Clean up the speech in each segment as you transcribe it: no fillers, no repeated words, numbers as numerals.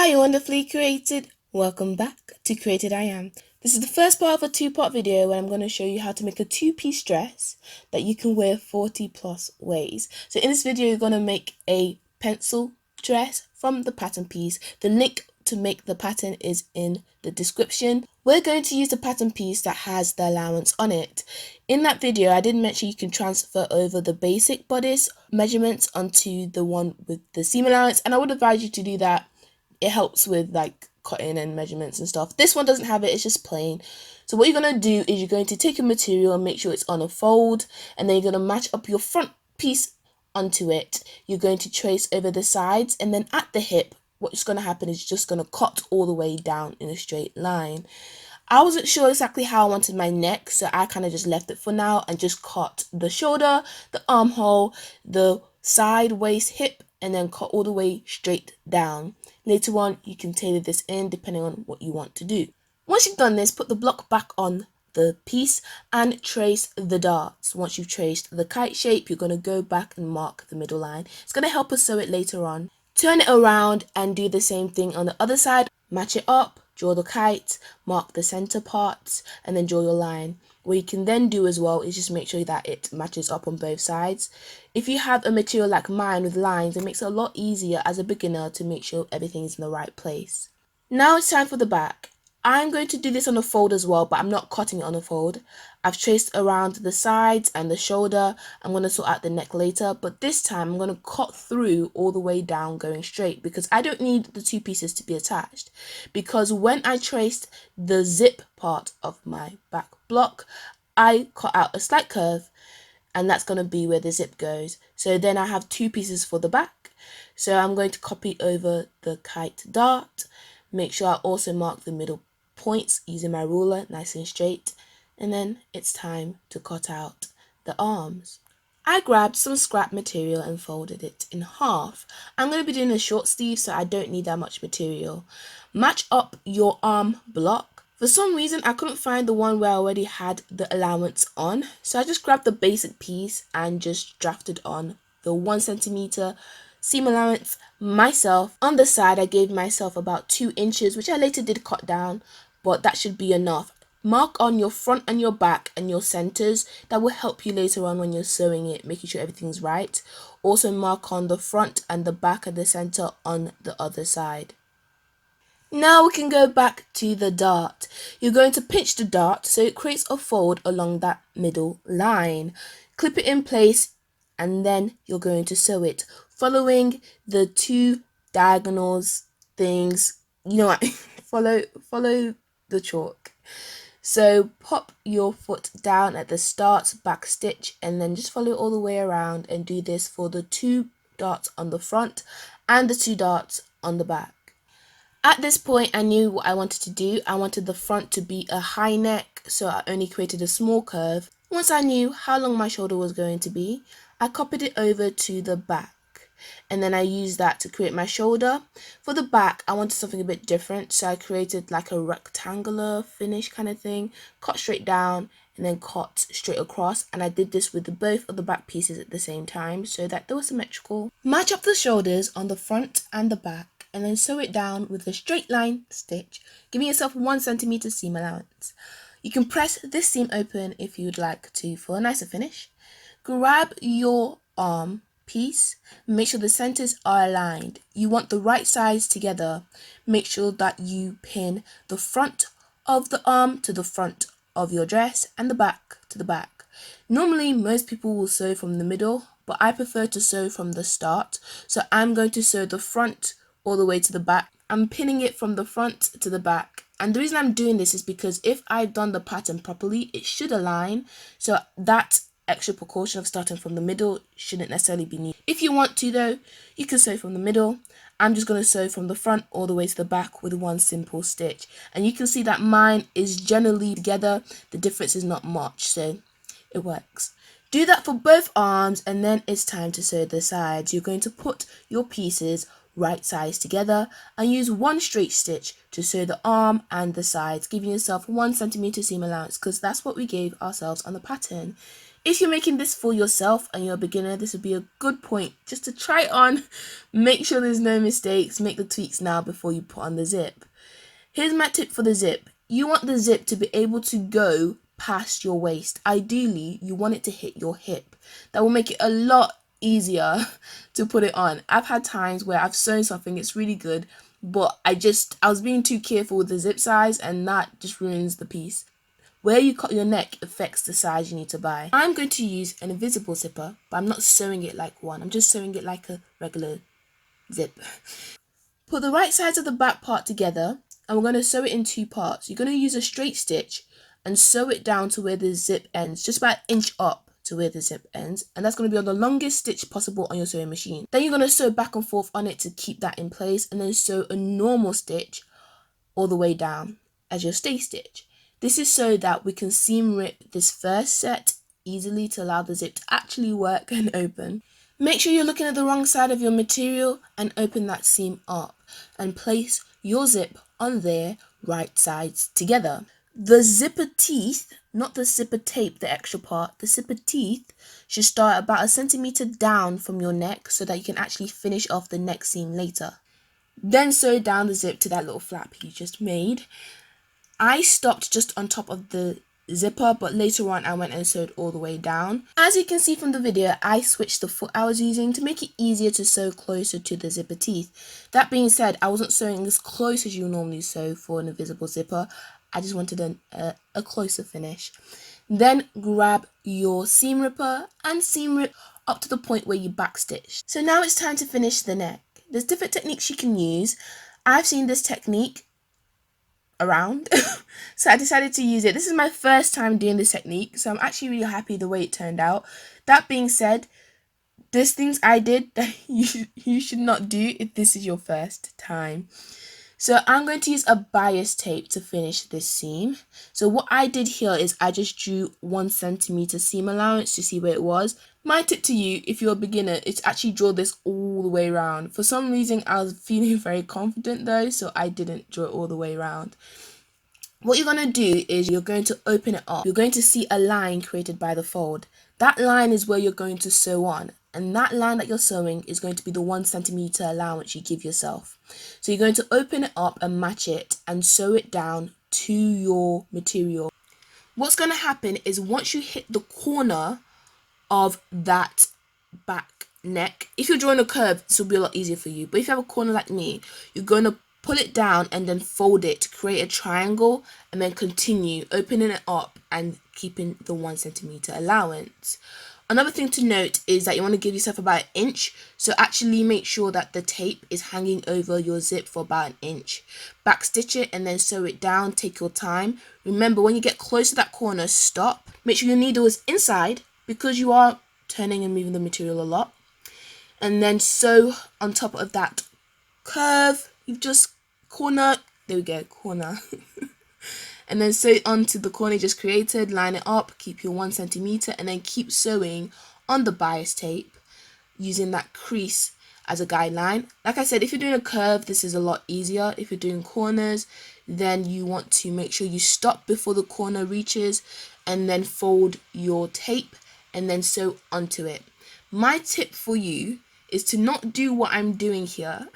Hi, wonderfully created. Welcome back to CreatedIAm. This is the first part of a two-part video where I'm going to show you how to make a two-piece dress that you can wear 40 plus ways. So in this video, you're going to make a pencil dress from the pattern piece. The link to make the pattern is in the description. We're going to use the pattern piece that has the allowance on it. In that video, I did mention you can transfer over the basic bodice measurements onto the one with the seam allowance, and I would advise you to do that. It helps with like cutting and measurements and stuff. This one doesn't have it, it's just plain. So what you're going to do is you're going to take your material and make sure it's on a fold, and then you're going to match up your front piece onto it. You're going to trace over the sides, and then at the hip what's going to happen is you're just going to cut all the way down in a straight line. I wasn't sure exactly how I wanted my neck, so I kind of just left it for now and just cut the shoulder, the armhole, the side, waist, hip, and then cut all the way straight down. Later on, you can tailor this in depending on what you want to do. Once you've done this, put the block back on the piece and trace the darts. Once you've traced the kite shape, you're going to go back and mark the middle line. It's going to help us sew it later on. Turn it around and do the same thing on the other side. Match it up, draw the kite, mark the center parts, and then draw your line. What you can then do as well is just make sure that it matches up on both sides. If you have a material like mine with lines, it makes it a lot easier as a beginner to make sure everything is in the right place. Now it's time for the back. I'm going to do this on a fold as well, but I'm not cutting it on a fold. I've traced around the sides and the shoulder. I'm going to sort out the neck later, but this time I'm going to cut through all the way down going straight because I don't need the two pieces to be attached. Because when I traced the zip part of my back block, I cut out a slight curve, and that's going to be where the zip goes. So then I have two pieces for the back. So I'm going to copy over the kite dart. Make sure I also mark the middle points using my ruler nice and straight, and then it's time to cut out the arms. I grabbed some scrap material and folded it in half. I'm going to be doing a short sleeve, so I don't need that much material. Match up your arm block. For some reason I couldn't find the one where I already had the allowance on, so I just grabbed the basic piece and just drafted on the 1 centimeter seam allowance myself. On the side I gave myself about 2 inches, which I later did cut down, but that should be enough. Mark on your front and your back and your centers. That will help you later on when you're sewing it, making sure everything's right. Also mark on the front and the back and the center on the other side. Now we can go back to the dart. You're going to pinch the dart so it creates a fold along that middle line. Clip it in place, and then you're going to sew it following the 2 diagonals things. You know what? follow the chalk. So pop your foot down at the start back stitch and then just follow all the way around, and do this for the 2 darts on the front and the 2 darts on the back. At this point I knew what I wanted to do. I wanted the front to be a high neck, so I only created a small curve. Once I knew how long my shoulder was going to be, I copied it over to the back, and then I used that to create my shoulder. For the back I wanted something a bit different, so I created like a rectangular finish kind of thing, cut straight down and then cut straight across, and I did this with both of the back pieces at the same time so that they were symmetrical. Match up the shoulders on the front and the back, and then sew it down with a straight line stitch, giving yourself 1 centimeter seam allowance. You can press this seam open if you would like to for a nicer finish. Grab your arm piece, make sure the centers are aligned. You want the right sides together. Make sure that you pin the front of the arm to the front of your dress and the back to the back. Normally most people will sew from the middle, but I prefer to sew from the start, so I'm going to sew the front all the way to the back. I'm pinning it from the front to the back, and the reason I'm doing this is because if I've done the pattern properly, it should align, so that extra precaution of starting from the middle shouldn't necessarily be needed. If you want to though, you can sew from the middle. I'm just going to sew from the front all the way to the back with 1 simple stitch, and you can see that mine is generally together. The difference is not much, so it works. Do that for both arms, and then it's time to sew the sides. You're going to put your pieces right sides together and use 1 straight stitch to sew the arm and the sides, giving yourself 1 centimeter seam allowance because that's what we gave ourselves on the pattern. If you're making this for yourself and you're a beginner, this would be a good point just to try it on, make sure there's no mistakes, make the tweaks now before you put on the zip. Here's my tip for the zip. You want the zip to be able to go past your waist. Ideally, you want it to hit your hip. That will make it a lot easier to put it on. I've had times where I've sewn something, it's really good, but I was being too careful with the zip size, and that just ruins the piece. Where you cut your neck affects the size you need to buy. I'm going to use an invisible zipper, but I'm not sewing it like one. I'm just sewing it like a regular zip. Put the right sides of the back part together, and we're going to sew it in 2 parts. You're going to use a straight stitch and sew it down to where the zip ends, just about an inch up to where the zip ends, and that's going to be on the longest stitch possible on your sewing machine. Then you're going to sew back and forth on it to keep that in place, and then sew a normal stitch all the way down as your stay stitch. This is so that we can seam rip this first set easily to allow the zip to actually work and open. Make sure you're looking at the wrong side of your material and open that seam up and place your zip on their right sides together. The zipper teeth, not the zipper tape, the extra part, the zipper teeth should start about 1 centimeter down from your neck so that you can actually finish off the neck seam later. Then sew down the zip to that little flap you just made. I stopped just on top of the zipper, but later on I went and sewed all the way down. As you can see from the video, I switched the foot I was using to make it easier to sew closer to the zipper teeth. That being said, I wasn't sewing as close as you normally sew for an invisible zipper. I just wanted a closer finish. Then grab your seam ripper and seam rip up to the point where you backstitch. So now it's time to finish the neck. There's different techniques you can use. I've seen this technique around so I decided to use it. This is my first time doing this technique, so I'm actually really happy the way it turned out. That being said, there's things I did that you should not do if this is your first time. So I'm going to use a bias tape to finish this seam. So what I did here is I just drew 1 centimeter seam allowance to see where it was. My tip to you, if you're a beginner, is to actually draw this all the way around. For some reason, I was feeling very confident though, so I didn't draw it all the way around. What you're going to do is you're going to open it up. You're going to see a line created by the fold. That line is where you're going to sew on. And that line that you're sewing is going to be the 1 centimeter allowance you give yourself. So you're going to open it up and match it and sew it down to your material. What's going to happen is once you hit the corner of that back neck, if you're drawing a curve, this will be a lot easier for you. But if you have a corner like me, you're going to pull it down and then fold it to create a triangle, and then continue opening it up and keeping the 1 centimeter allowance. Another thing to note is that you want to give yourself about 1 inch, so actually make sure that the tape is hanging over your zip for about 1 inch. Backstitch it and then sew it down, take your time. Remember, when you get close to that corner, stop. Make sure your needle is inside because you are turning and moving the material a lot. And then sew on top of that curve. You've just corner, there we go, corner. And then sew it onto the corner you just created, line it up, keep your 1 centimeter, and then keep sewing on the bias tape using that crease as a guideline. Like I said, if you're doing a curve, this is a lot easier. If you're doing corners, then you want to make sure you stop before the corner reaches and then fold your tape and then sew onto it. My tip for you is to not do what I'm doing here.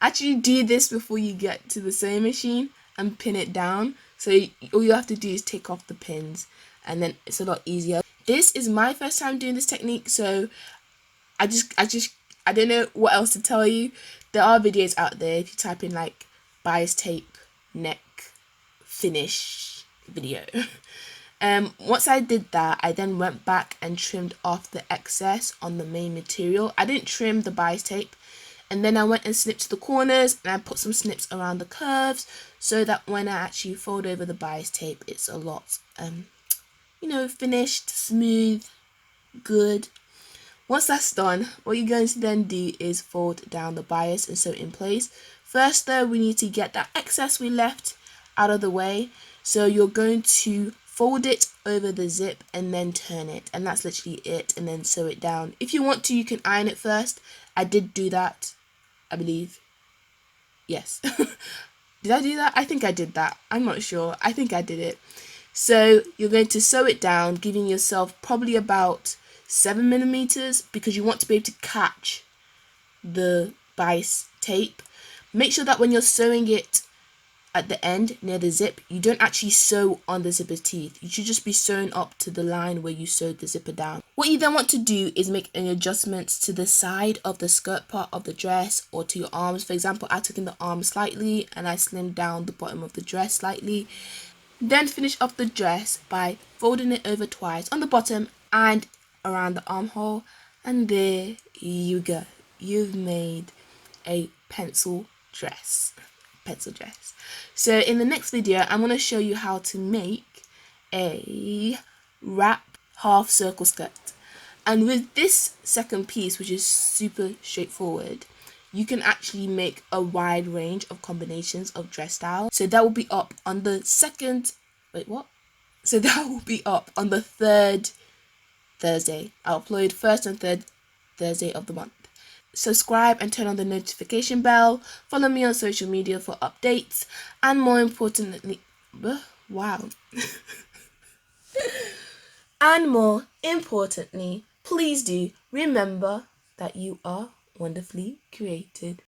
Actually do this before you get to the sewing machine and pin it down. So all you have to do is take off the pins and then it's a lot easier. This is my first time doing this technique, so I don't know what else to tell you. There are videos out there if you type in like bias tape neck finish video. Once I did that, I then went back and trimmed off the excess on the main material. I didn't trim the bias tape. And then I went and snipped the corners and I put some snips around the curves so that when I actually fold over the bias tape, it's a lot, finished, smooth, good. Once that's done, what you're going to then do is fold down the bias and sew it in place. First though, we need to get that excess we left out of the way. So you're going to fold it over the zip and then turn it, and that's literally it, and then sew it down. If you want to, you can iron it first. I did do that, I believe. Yes. Did I do that? I think I did that. I'm not sure. I think I did it. So you're going to sew it down, giving yourself probably about 7 millimeters, because you want to be able to catch the bias tape. Make sure that when you're sewing it at the end near the zip, you don't actually sew on the zipper's teeth. You should just be sewn up to the line where you sewed the zipper down. What you then want to do is make any adjustments to the side of the skirt part of the dress or to your arms. For example, I took in the arm slightly and I slimmed down the bottom of the dress slightly. Then finish off the dress by folding it over twice on the bottom and around the armhole, and there you go. You've made a pencil dress. So in the next video, I'm going to show you how to make a wrap half circle skirt. And with this second piece, which is super straightforward, you can actually make a wide range of combinations of dress styles. So that will be up on the third Thursday. I'll upload first and third Thursday of the month. Subscribe and turn on the notification bell. Follow me on social media for updates. And more importantly, please do remember that you are wonderfully created.